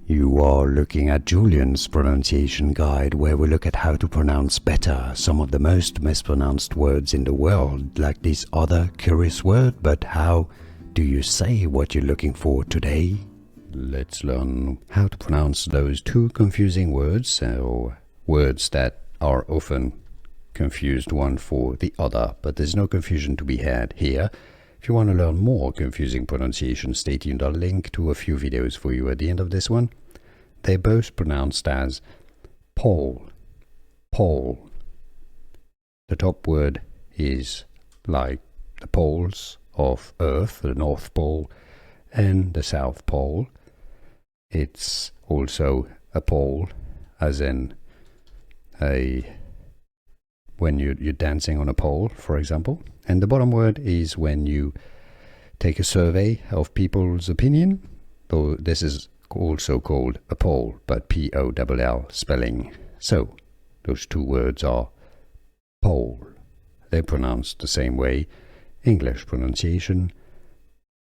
You are looking at Julian's pronunciation guide, where we look at how to pronounce better some of the most mispronounced words in the world, like this other curious word. But how do you say what you're looking for today? Let's learn how to pronounce those two confusing words, or words that are often confused one for the other, but there's no confusion to be had here. If you want to learn more confusing pronunciation, stay tuned. I'll link to a few videos for you at the end of this one. They're both pronounced as pole, pole. The top word is like the poles of Earth, the North Pole and the South Pole. It's also a pole, as in when you're dancing on a pole, for example. And the bottom word is when you take a survey of people's opinion, though this is also called a poll, but P-O-L-L spelling. So those two words are pole. They're pronounced the same way. English pronunciation,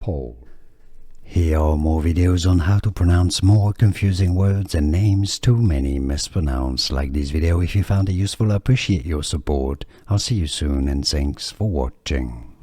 pole. Here are more videos on how to pronounce more confusing words and names too many mispronounced. Like this video if you found it useful. I appreciate your support. I'll see you soon and thanks for watching.